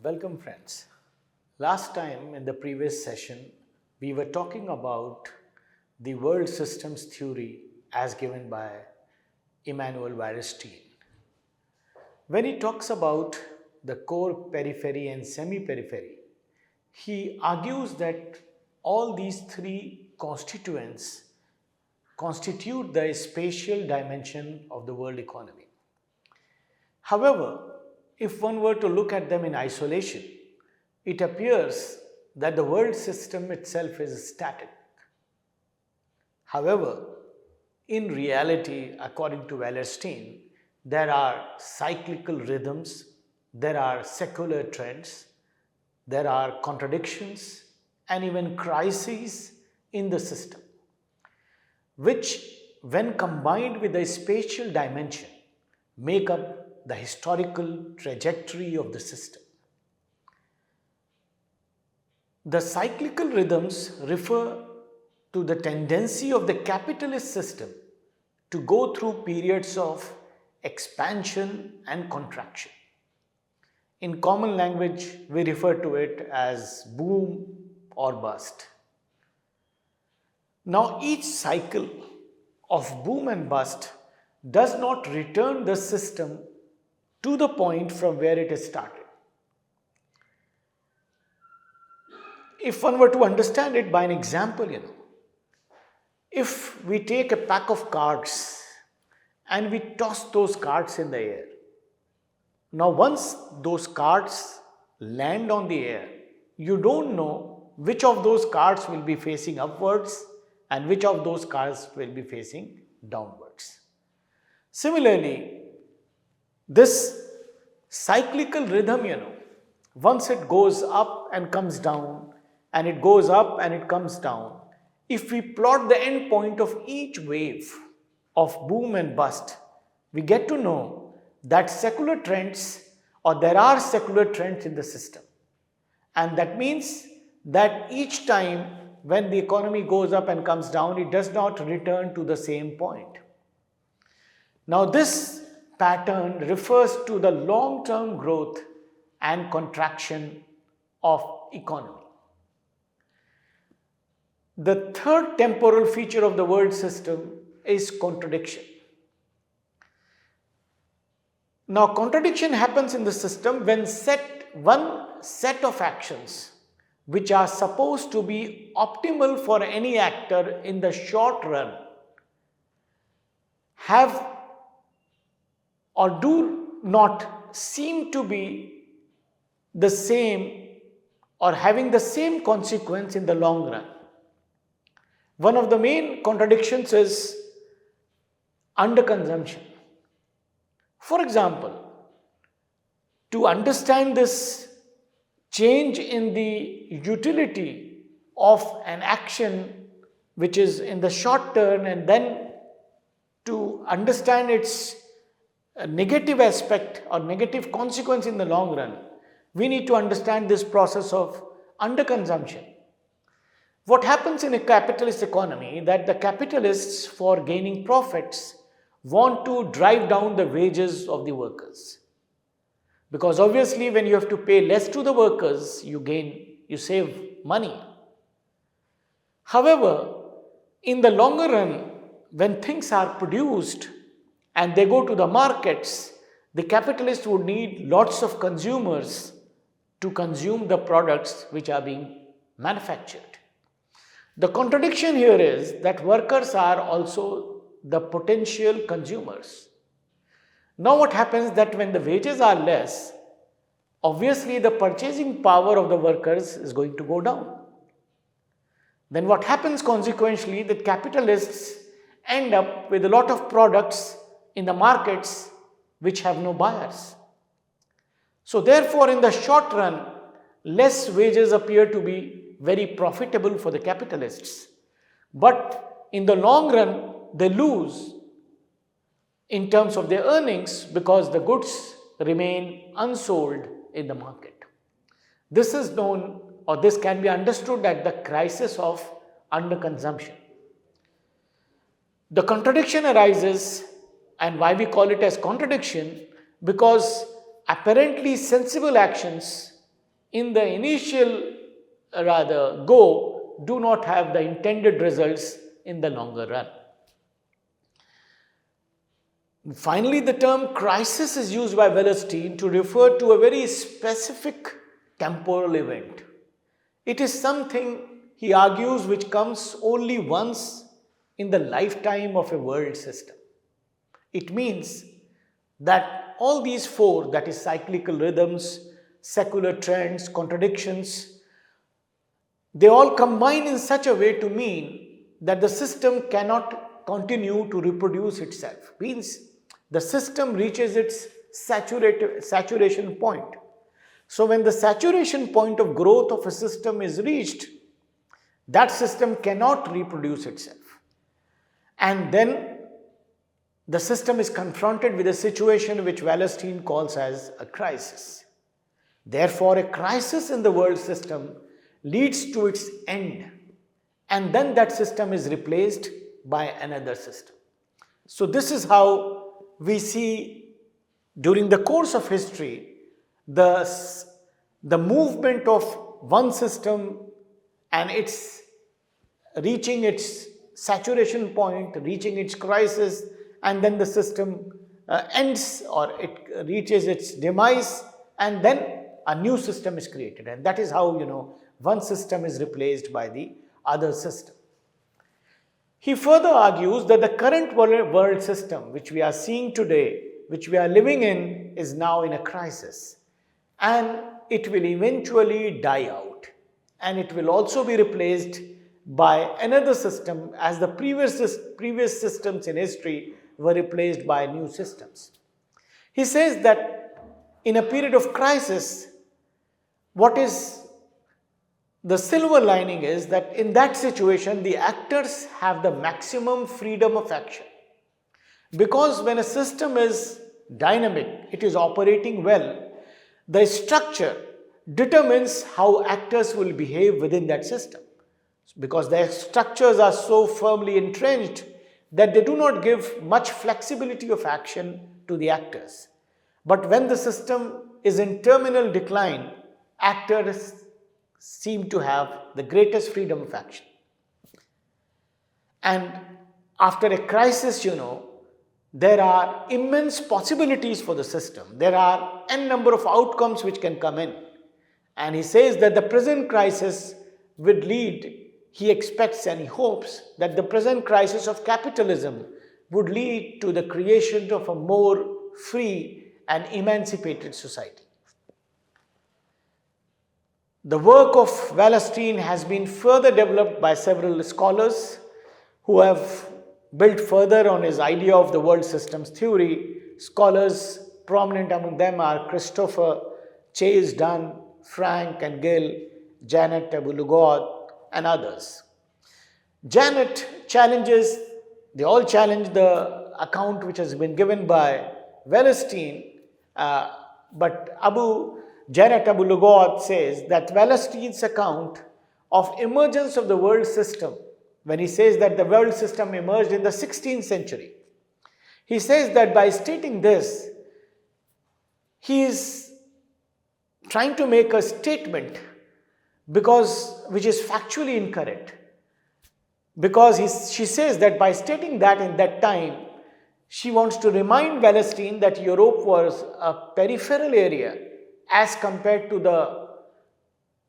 Welcome, friends. Last time in the previous session, we were talking about the world systems theory as given by Immanuel Wallerstein. When he talks about the core, periphery, and semi-periphery, he argues that all these three constituents constitute the spatial dimension of the world economy. However, if one were to look at them in isolation, it appears that the world system itself is static. However, in reality, according to Wallerstein, there are cyclical rhythms, there are secular trends, there are contradictions, and even crises in the system, which, when combined with the spatial dimension, make up the historical trajectory of the system. The cyclical rhythms refer to the tendency of the capitalist system to go through periods of expansion and contraction. In common language, we refer to it as boom or bust. Now, each cycle of boom and bust does not return the system to the point from where it is started. If one were to understand it by an example, if we take a pack of cards and we toss those cards in the air, now once those cards land on the air, you don't know which of those cards will be facing upwards and which of those cards will be facing downwards. Similarly, this cyclical rhythm, once it goes up and comes down, and it goes up and it comes down, if we plot the end point of each wave of boom and bust, we get to know that secular trends, or there are secular trends in the system. And that means that each time when the economy goes up and comes down, it does not return to the same point. Now, this pattern refers to the long-term growth and contraction of economy. The third temporal feature of the world system is contradiction. Now, contradiction happens in the system when one set of actions which are supposed to be optimal for any actor in the short run have or do not seem to be the same or having the same consequence in the long run. One of the main contradictions is underconsumption. For example, to understand this change in the utility of an action which is in the short term, and then to understand its negative aspect or negative consequence in the long run, we need to understand this process of underconsumption. What happens in a capitalist economy that the capitalists, for gaining profits, want to drive down the wages of the workers. Because obviously when you have to pay less to the workers, you save money. However, in the longer run, when things are produced and they go to the markets, the capitalists would need lots of consumers to consume the products which are being manufactured. The contradiction here is that workers are also the potential consumers. Now what happens that when the wages are less, obviously the purchasing power of the workers is going to go down. Then what happens consequently, that capitalists end up with a lot of products in the markets which have no buyers. So therefore, in the short run, less wages appear to be very profitable for the capitalists. But in the long run, they lose in terms of their earnings because the goods remain unsold in the market. This is known, or this can be understood as the crisis of underconsumption. The contradiction arises, and why we call it as contradiction, because apparently sensible actions in the initial go do not have the intended results in the longer run. Finally, the term crisis is used by Wallerstein to refer to a very specific temporal event. It is something, he argues, which comes only once in the lifetime of a world system. It means that all these four, that is cyclical rhythms, secular trends, contradictions, they all combine in such a way to mean that the system cannot continue to reproduce itself. Means the system reaches its saturation point. So when the saturation point of growth of a system is reached, that system cannot reproduce itself. And then the system is confronted with a situation which Wallerstein calls as a crisis. Therefore, a crisis in the world system leads to its end, and then that system is replaced by another system. So this is how we see during the course of history the movement of one system and its reaching its saturation point, reaching its crisis, and then the system ends or it reaches its demise, and then a new system is created. And that is how, one system is replaced by the other system. He further argues that the current world system which we are seeing today, which we are living in, is now in a crisis, and it will eventually die out, and it will also be replaced by another system, as the previous systems in history were replaced by new systems. He says that in a period of crisis, what is the silver lining is that in that situation, the actors have the maximum freedom of action. Because when a system is dynamic, it is operating well, the structure determines how actors will behave within that system. Because their structures are so firmly entrenched that they do not give much flexibility of action to the actors. But when the system is in terminal decline, actors seem to have the greatest freedom of action. And after a crisis, there are immense possibilities for the system. There are n number of outcomes which can come in. And he says that the present crisis would lead, he expects and he hopes that the present crisis of capitalism would lead to the creation of a more free and emancipated society. The work of Wallerstein has been further developed by several scholars who have built further on his idea of the world systems theory. Scholars prominent among them are Christopher, Chase Dunn, Frank and Gill, Janet Abu-Lughod, and others. Janet challenges, they all challenge the account which has been given by Wallerstein, but Janet Abu-Lughod says that Wallerstein's account of emergence of the world system, when he says that the world system emerged in the 16th century, he says that by stating this, he is trying to make a statement which is factually incorrect. Because she says that by stating that in that time, she wants to remind Wallerstein that Europe was a peripheral area as compared to the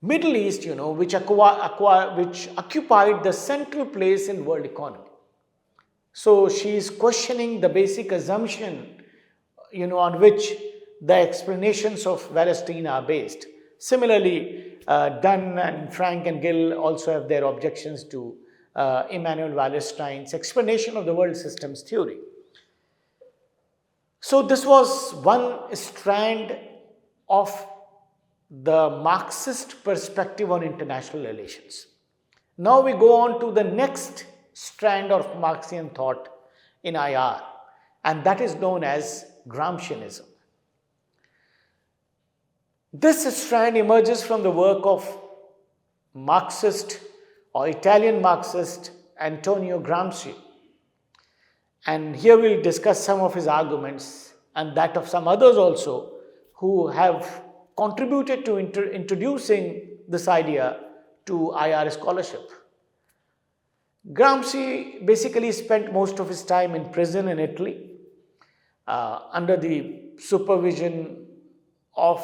Middle East, which occupied the central place in world economy. So she is questioning the basic assumption, on which the explanations of Wallerstein are based. Similarly, Dunn and Frank and Gill also have their objections to Immanuel Wallerstein's explanation of the world systems theory. So this was one strand of the Marxist perspective on international relations. Now we go on to the next strand of Marxian thought in IR, and that is known as Gramscianism. This strand emerges from the work of Marxist or Italian Marxist Antonio Gramsci. And here we'll discuss some of his arguments and that of some others also who have contributed to introducing this idea to IR scholarship. Gramsci basically spent most of his time in prison in Italy under the supervision of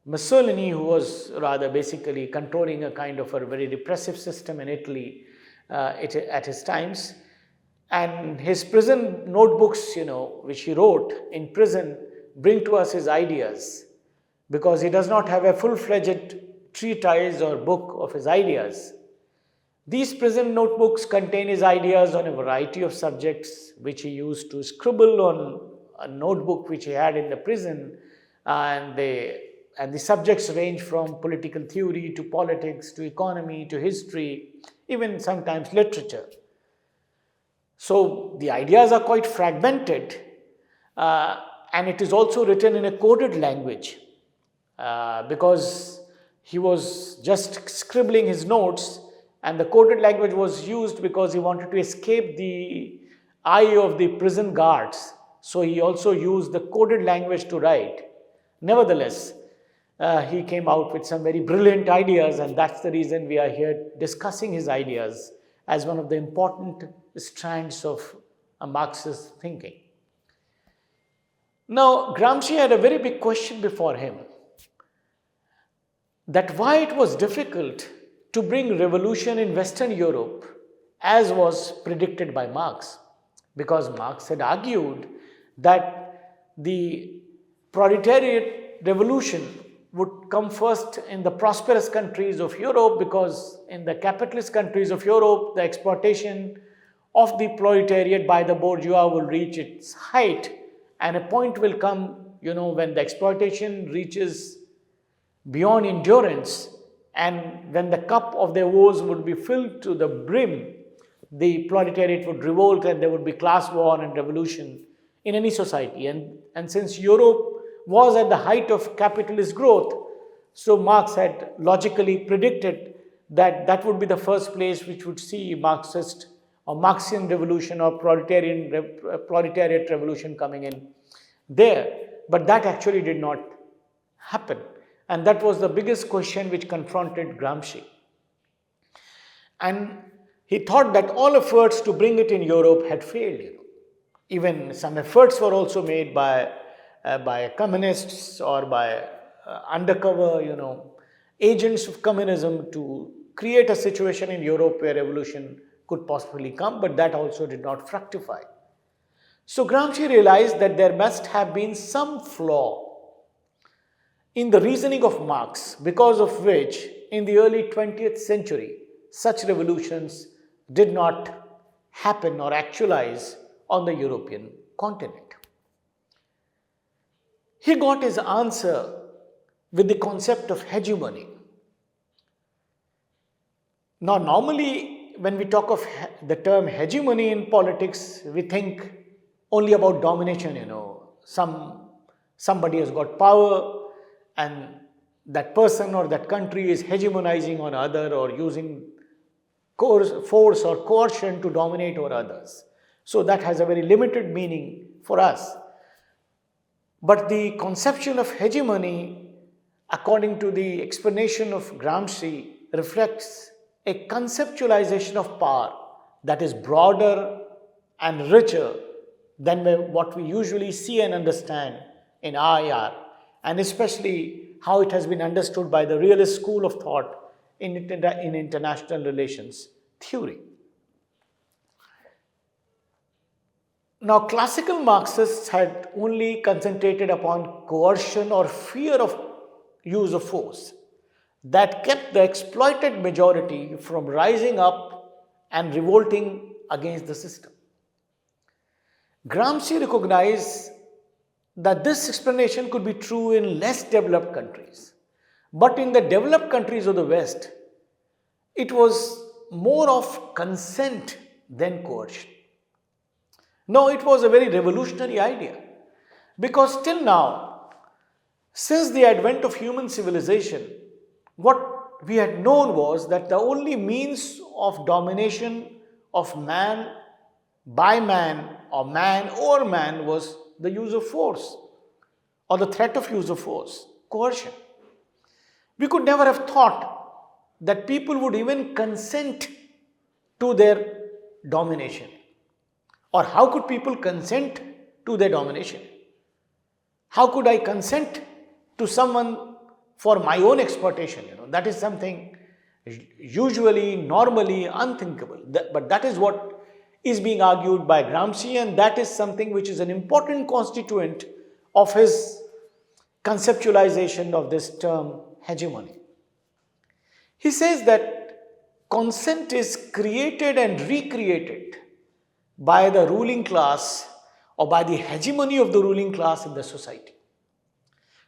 Mussolini, who was rather basically controlling a kind of a very repressive system in Italy at his times. And his prison notebooks, which he wrote in prison, bring to us his ideas, because he does not have a full-fledged treatise or book of his ideas. These prison notebooks contain his ideas on a variety of subjects, which he used to scribble on a notebook which he had in the prison, and the subjects range from political theory to politics to economy to history, even sometimes literature. So the ideas are quite fragmented, and it is also written in a coded language, because he was just scribbling his notes, and the coded language was used because he wanted to escape the eye of the prison guards. So he also used the coded language to write. Nevertheless, he came out with some very brilliant ideas, and that's the reason we are here discussing his ideas as one of the important strands of Marxist thinking. Now, Gramsci had a very big question before him, that why it was difficult to bring revolution in Western Europe as was predicted by Marx, because Marx had argued that the proletariat revolution would come first in the prosperous countries of Europe, because in the capitalist countries of Europe, the exploitation of the proletariat by the bourgeois will reach its height, and a point will come, when the exploitation reaches beyond endurance, and when the cup of their woes would be filled to the brim, the proletariat would revolt and there would be class war and revolution in any society. And since Europe was at the height of capitalist growth, so Marx had logically predicted that that would be the first place which would see Marxist or Marxian revolution or proletariat revolution coming in there. But that actually did not happen. And that was the biggest question which confronted Gramsci. And he thought that all efforts to bring it in Europe had failed. Even some efforts were also made by communists or by undercover, agents of communism to create a situation in Europe where revolution could possibly come, but that also did not fructify. So Gramsci realized that there must have been some flaw in the reasoning of Marx, because of which in the early 20th century, such revolutions did not happen or actualize on the European continent. He got his answer with the concept of hegemony. Now, normally, when we talk of the term hegemony in politics, we think only about domination, somebody has got power, and that person or that country is hegemonizing on other or using force or coercion to dominate over others. So that has a very limited meaning for us. But the conception of hegemony, according to the explanation of Gramsci, reflects a conceptualization of power that is broader and richer than what we usually see and understand in IR, and especially how it has been understood by the realist school of thought in international relations theory. Now, classical Marxists had only concentrated upon coercion or fear of use of force that kept the exploited majority from rising up and revolting against the system. Gramsci recognized that this explanation could be true in less developed countries. But in the developed countries of the West, it was more of consent than coercion. No, it was a very revolutionary idea, because till now, since the advent of human civilization, what we had known was that the only means of domination of man by man or man over man was the use of force or the threat of use of force, coercion. We could never have thought that people would even consent to their domination. Or how could people consent to their domination? How could I consent to someone for my own exploitation? That is something usually, normally unthinkable. But that is what is being argued by Gramsci, and that is something which is an important constituent of his conceptualization of this term hegemony. He says that consent is created and recreated by the ruling class or by the hegemony of the ruling class in the society.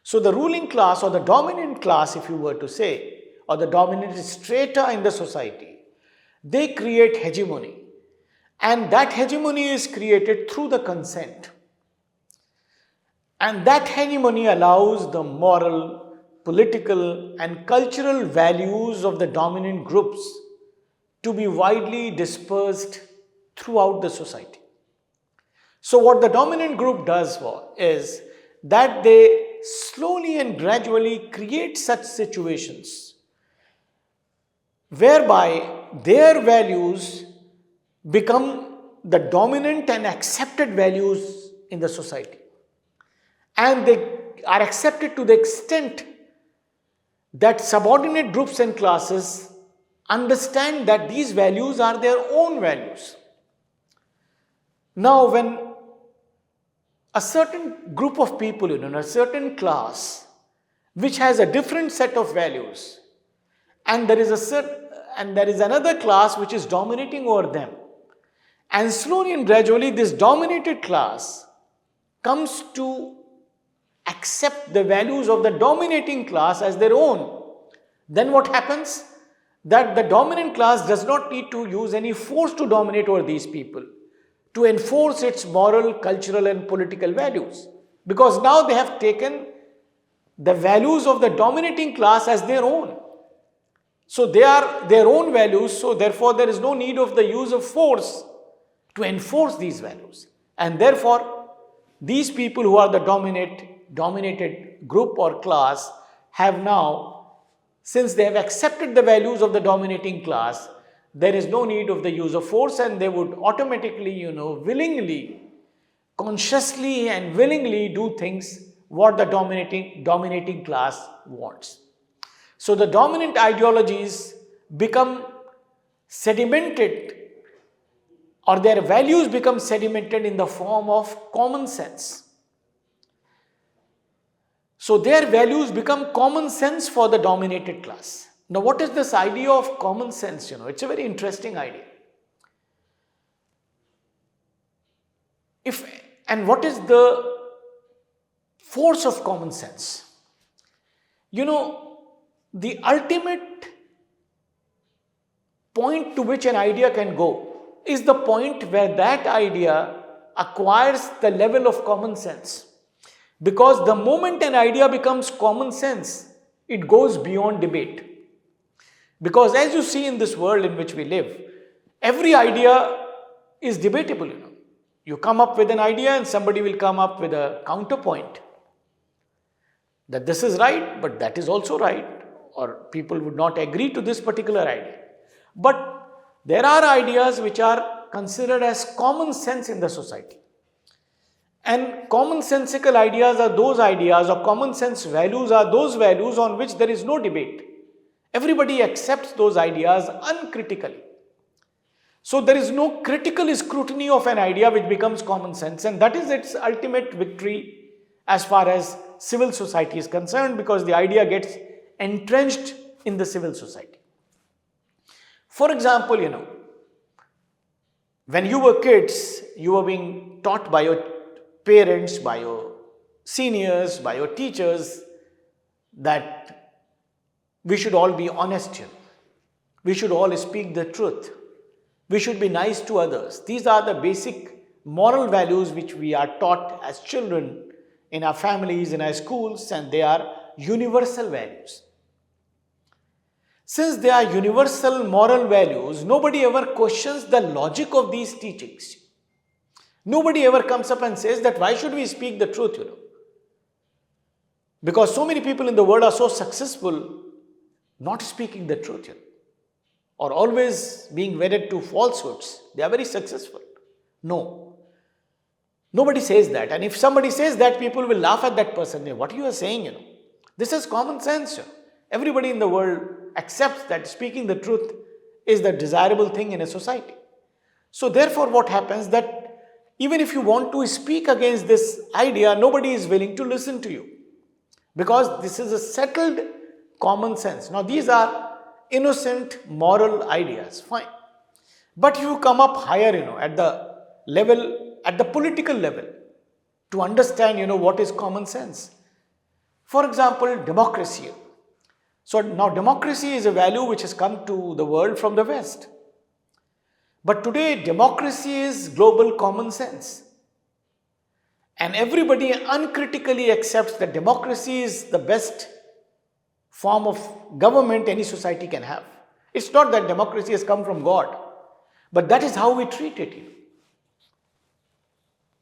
So the ruling class or the dominant class, if you were to say, or the dominant strata in the society, they create hegemony. And that hegemony is created through the consent. And that hegemony allows the moral, political, and cultural values of the dominant groups to be widely dispersed throughout the society. So what the dominant group does is that they slowly and gradually create such situations whereby their values become the dominant and accepted values in the society. And they are accepted to the extent that subordinate groups and classes understand that these values are their own values. Now, when a certain group of people, a certain class, which has a different set of values, and there is another class which is dominating over them, and slowly and gradually this dominated class comes to accept the values of the dominating class as their own, then what happens? That the dominant class does not need to use any force to dominate over these people, to enforce its moral, cultural and political values. Because now they have taken the values of the dominating class as their own. So they are their own values, so therefore there is no need of the use of force to enforce these values. And therefore, these people who are the dominated group or class have now, since they have accepted the values of the dominating class, there is no need of the use of force, and they would automatically, willingly, consciously and willingly do things what the dominating class wants. So the dominant ideologies become sedimented, or their values become sedimented in the form of common sense. So their values become common sense for the dominated class. Now, what is this idea of common sense? It's a very interesting idea. And what is the force of common sense? The ultimate point to which an idea can go is the point where that idea acquires the level of common sense. Because the moment an idea becomes common sense, it goes beyond debate. Because as you see in this world in which we live, every idea is debatable. You come up with an idea and somebody will come up with a counterpoint. That this is right, but that is also right. Or people would not agree to this particular idea. But there are ideas which are considered as common sense in the society. And commonsensical ideas are those ideas, or common sense values are those values on which there is no debate. Everybody accepts those ideas uncritically. So there is no critical scrutiny of an idea which becomes common sense, and that is its ultimate victory as far as civil society is concerned, because the idea gets entrenched in the civil society. For example, when you were kids, you were being taught by your parents, by your seniors, by your teachers, that we should all be honest. We should all speak the truth. We should be nice to others. These are the basic moral values which we are taught as children in our families, in our schools, and they are universal values. Since they are universal moral values, nobody ever questions the logic of these teachings. Nobody ever comes up and says that why should we speak the truth, Because so many people in the world are so successful not speaking the truth, or always being wedded to falsehoods, they are very successful. No. Nobody says that. And if somebody says that, people will laugh at that person. What you are saying, This is common sense. Everybody in the world accepts that speaking the truth is the desirable thing in a society. So therefore what happens that even if you want to speak against this idea, nobody is willing to listen to you. Because this is a settled common sense. Now these are innocent moral ideas, fine. But you come up higher, at the level, at the political level, to understand, what is common sense. For example, democracy. So now democracy is a value which has come to the world from the West. But today democracy is global common sense. And everybody uncritically accepts that democracy is the best form of government any society can have. It's not that democracy has come from God, but that is how we treat it.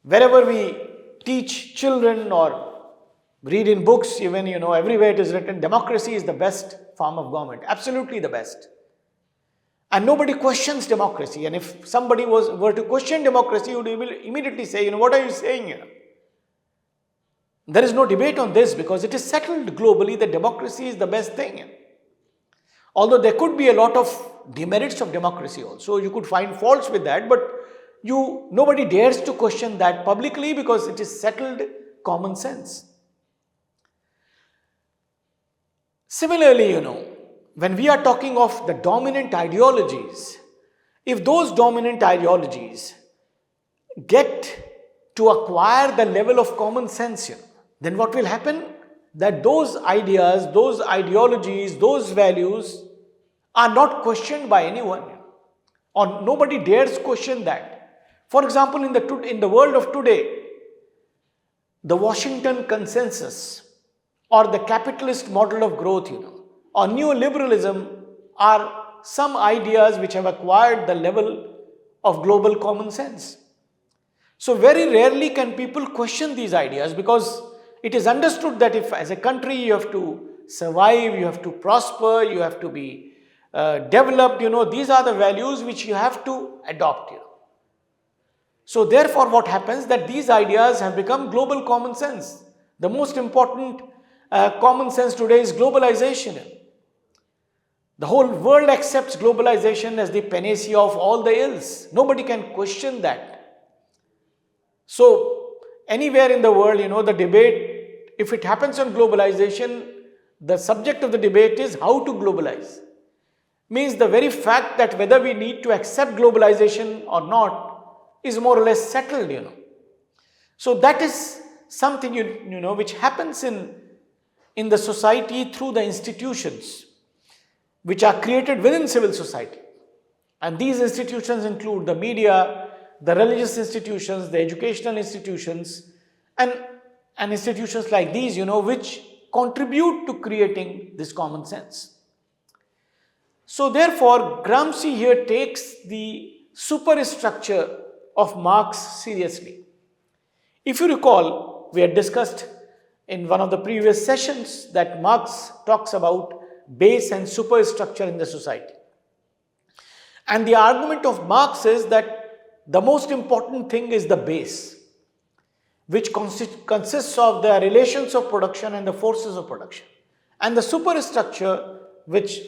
Wherever we teach children or read in books, even, everywhere it is written, democracy is the best form of government, absolutely the best. And nobody questions democracy. And if somebody were to question democracy, you would immediately say, what are you saying? There is no debate on this because it is settled globally that democracy is the best thing. Although there could be a lot of demerits of democracy also, you could find faults with that, but nobody dares to question that publicly because it is settled common sense. Similarly, when we are talking of the dominant ideologies, if those dominant ideologies get to acquire the level of common sense, then what will happen? That those ideas, those ideologies, those values are not questioned by anyone, or nobody dares question that. For example, in the world of today, the Washington consensus or the capitalist model of growth, or neoliberalism are some ideas which have acquired the level of global common sense. So very rarely can people question these ideas because it is understood that if as a country you have to survive, you have to prosper, you have to be developed, these are the values which you have to adopt. So therefore what happens that these ideas have become global common sense. The most important common sense today is globalization. The whole world accepts globalization as the panacea of all the ills. Nobody can question that. So anywhere in the world, the debate, if it happens on globalization, the subject of the debate is how to globalize. Means the very fact that whether we need to accept globalization or not is more or less settled, So that is something, which happens in the society through the institutions which are created within civil society. And these institutions include the media, the religious institutions, the educational institutions, and institutions like these, which contribute to creating this common sense. So therefore, Gramsci here takes the superstructure of Marx seriously. If you recall, we had discussed in one of the previous sessions that Marx talks about base and superstructure in the society. And the argument of Marx is that the most important thing is the base, which consists of the relations of production and the forces of production. And the superstructure, which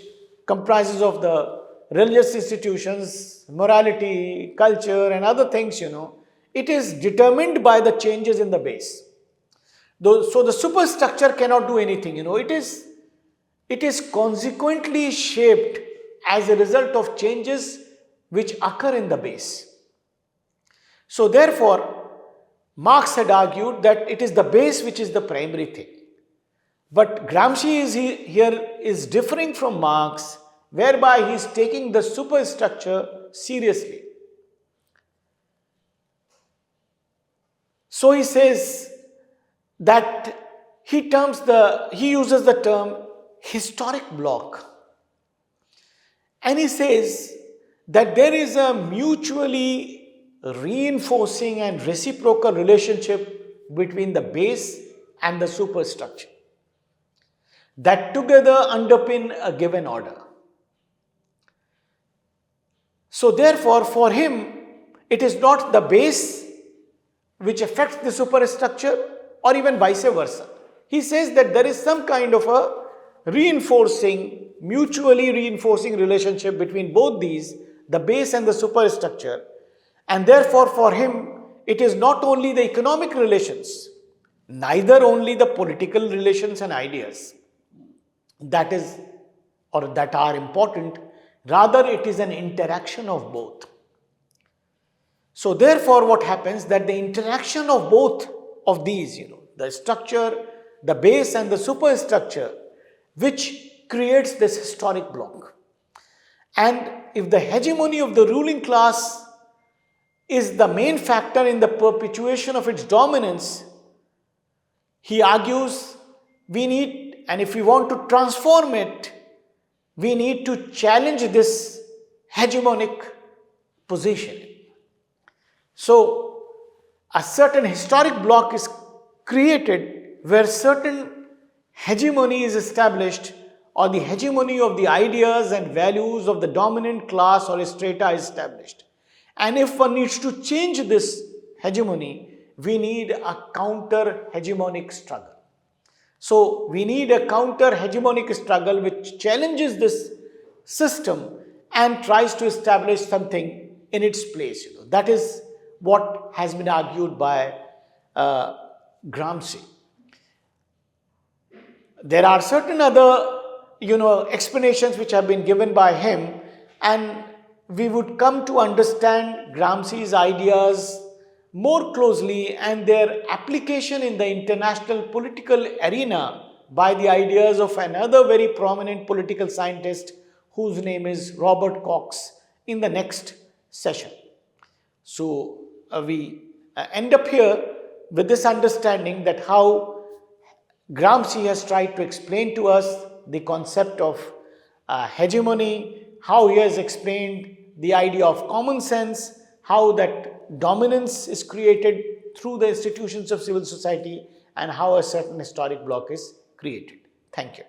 comprises of the religious institutions, morality, culture and other things, it is determined by the changes in the base. So the superstructure cannot do anything, it is consequently shaped as a result of changes which occur in the base. So therefore, Marx had argued that it is the base which is the primary thing. But Gramsci here is differing from Marx, whereby he is taking the superstructure seriously. So he says that he uses the term historic bloc. And he says that there is a mutually reinforcing and reciprocal relationship between the base and the superstructure. that together underpin a given order. So therefore, for him, it is not the base which affects the superstructure or even vice versa. He says that there is some kind of a mutually reinforcing relationship between both these, the base and the superstructure. And therefore, for him, it is not only the economic relations, neither only the political relations and ideas that are important, rather it is an interaction of both. So therefore, what happens that the interaction of both of these, the structure, the base and the superstructure, which creates this historic bloc. And if the hegemony of the ruling class is the main factor in the perpetuation of its dominance, he argues and if we want to transform it, we need to challenge this hegemonic position. So, a certain historic bloc is created where certain hegemony is established, or the hegemony of the ideas and values of the dominant class or strata is established. And if one needs to change this hegemony, we need a counter-hegemonic struggle. So, we need a counter-hegemonic struggle which challenges this system and tries to establish something in its place. That is what has been argued by Gramsci. There are certain other, explanations which have been given by him, and we would come to understand Gramsci's ideas more closely and their application in the international political arena by the ideas of another very prominent political scientist whose name is Robert Cox in the next session. So we end up here with this understanding that how Gramsci has tried to explain to us the concept of hegemony, how he has explained the idea of common sense, how that dominance is created through the institutions of civil society, and how a certain historic bloc is created. Thank you.